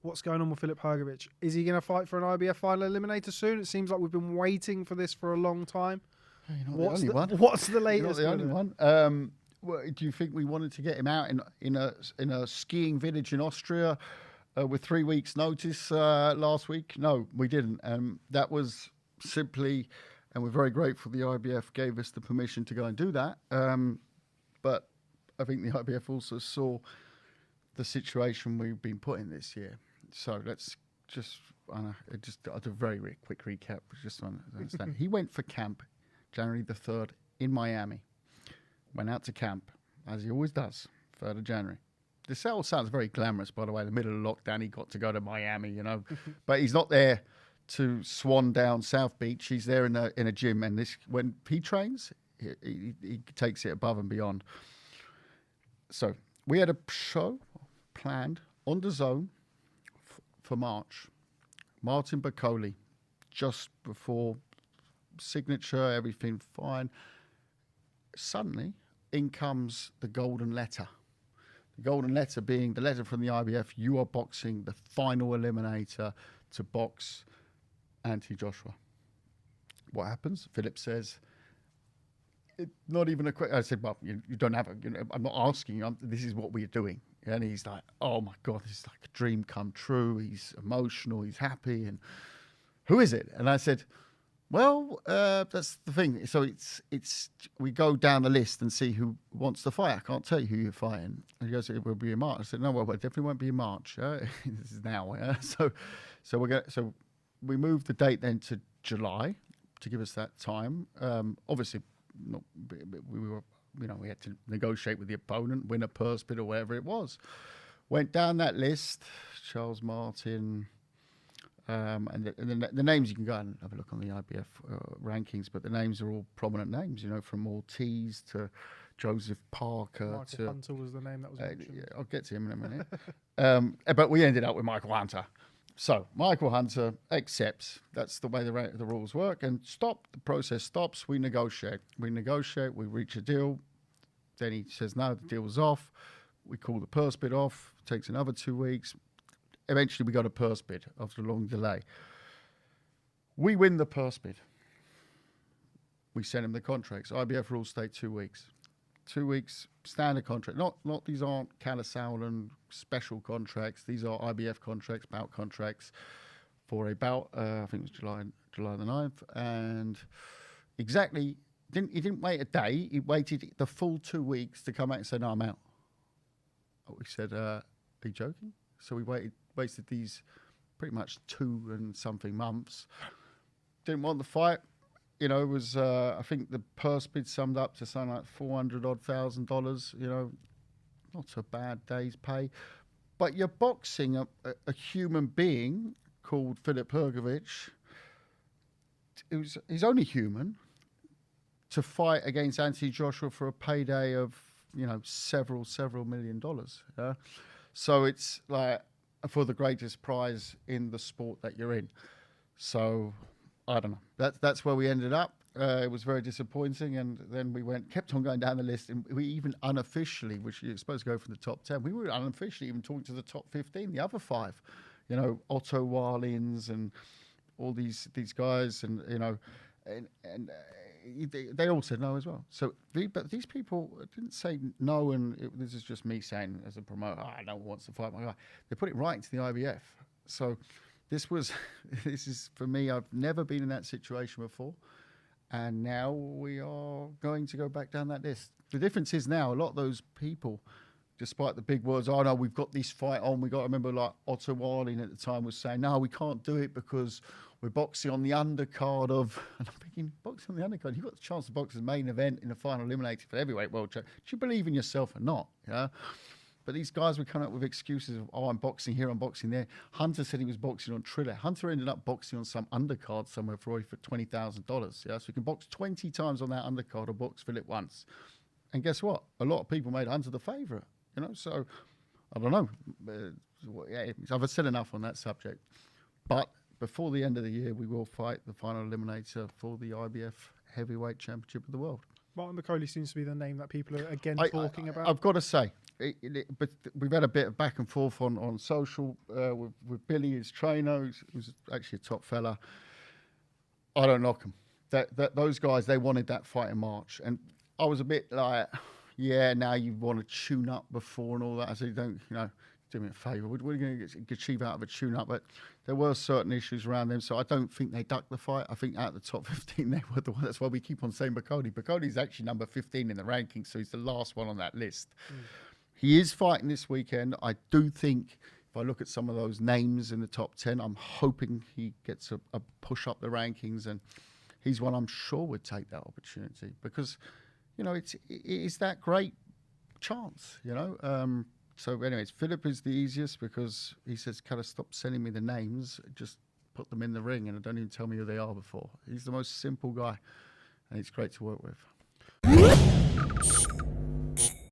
What's going on with Filip Hrgovic? Is he going to fight for an IBF final eliminator soon? It seems like we've been waiting for this for a long time. You're not the only one. What's the latest? You're not the only one. Do you think we wanted to get him out in a skiing village in Austria with 3 weeks' notice last week? No, we didn't. That was simply, and we're very grateful the IBF gave us the permission to go and do that. But I think the IBF also saw the situation we've been put in this year. So let's I'll do a very quick recap, just to understand. He went for camp January the 3rd in Miami. Went out to camp, as he always does, 3rd of January. This all sounds very glamorous, by the way. In the middle of lockdown, he got to go to Miami, you know. But he's not there to swan down South Beach. He's there in a gym. And when he trains, he takes it above and beyond. So we had a show planned on the zone for March. Martin Bakole, just before signature, everything fine. Suddenly, in comes the golden letter. The golden letter being the letter from the IBF, you are boxing the final eliminator to box Anthony Joshua. What happens? Filip says, not even a question. I said, well, you don't have I'm not asking you, this is what we're doing. And he's like, oh my God, this is like a dream come true. He's emotional, he's happy. And who is it? And I said, well, that's the thing. So we go down the list and see who wants to fight. I can't tell you who you're fighting. And he goes, it will be in March. I said, no, well, it definitely won't be in March. This is now. So we moved the date then to July to give us that time. Obviously, we had to negotiate with the opponent, win a purse bid or whatever it was. Went down that list, Charles Martin. And the names, you can go and have a look on the IBF rankings, but the names are all prominent names, from Ortiz to Joseph Parker. Michael Hunter was the name that was mentioned. Yeah, I'll get to him in a minute. But we ended up with Michael Hunter. So Michael Hunter accepts. That's the way the rules work. And the process stops. We negotiate. We reach a deal. Then he says, no, the deal's off. We call the purse bid off. Takes another 2 weeks. Eventually, we got a purse bid after a long delay. We win the purse bid. We send him the contracts. IBF rules state 2 weeks. 2 weeks, standard contract. Not these aren't Kalle Sauerland special contracts. These are IBF contracts, bout contracts for a bout. I think it was July the 9th. And exactly, he didn't wait a day. He waited the full 2 weeks to come out and say, no, I'm out. We said, are you joking? So we wasted these pretty much 2 and something months. Didn't want the fight. It was, I think the purse bid summed up to something like $400,000. Not a bad day's pay. But you're boxing a human being called Filip Hrgovic. He's only human, to fight against Anthony Joshua for a payday of, several $1 million. Yeah? So it's like for the greatest prize in the sport that you're in. So I don't know. That's where we ended up. It was very disappointing, and then we kept on going down the list, and we even unofficially, which you're supposed to go from the top 10, we were unofficially even talking to the top 15, the other 5, Otto Warlins and all these guys, and they all said no as well. So, but these people didn't say no, and this is just me saying as a promoter, no one wants to fight my guy. They put it right into the IBF. So this is for me. I've never been in that situation before, and now we are going to go back down that list. The difference is now a lot of those people, despite the big words, oh no, we've got this fight on. We got to remember, like Otto Warlin at the time was saying, no, we can't do it because we're boxing on the undercard of, and I'm thinking, boxing on the undercard, you've got the chance to box as main event in the final eliminator for the heavyweight world champ. Do you believe in yourself or not? Yeah. But these guys were coming up with excuses of, I'm boxing here, I'm boxing there. Hunter said he was boxing on Triller. Hunter ended up boxing on some undercard somewhere for $20,000. Yeah, so you can box 20 times on that undercard or box Filip once. And guess what? A lot of people made Hunter the favourite. So I don't know. I've said enough on that subject. But before the end of the year, we will fight the final eliminator for the IBF Heavyweight Championship of the World. Martin Bakole seems to be the name that people are again talking about. I've got to say, but we've had a bit of back and forth on social with Billy, his trainer, who's actually a top fella. I don't knock him. Those guys, they wanted that fight in March, and I was a bit like, yeah, now you want to tune up before and all that. I said, don't, do me a favour. We're going to achieve out of a tune-up, but there were certain issues around them, so I don't think they ducked the fight. I think out of the top 15, they were the one. That's why we keep on saying Bakody. Bakody's actually number 15 in the rankings, so he's the last one on that list. He is fighting this weekend. I do think, if I look at some of those names in the top 10, I'm hoping he gets a push up the rankings, and he's one I'm sure would take that opportunity because, it is that great chance, So anyways, Filip is the easiest because he says, "Kalle, stop sending me the names. Just put them in the ring and don't even tell me who they are before." He's the most simple guy and he's great to work with.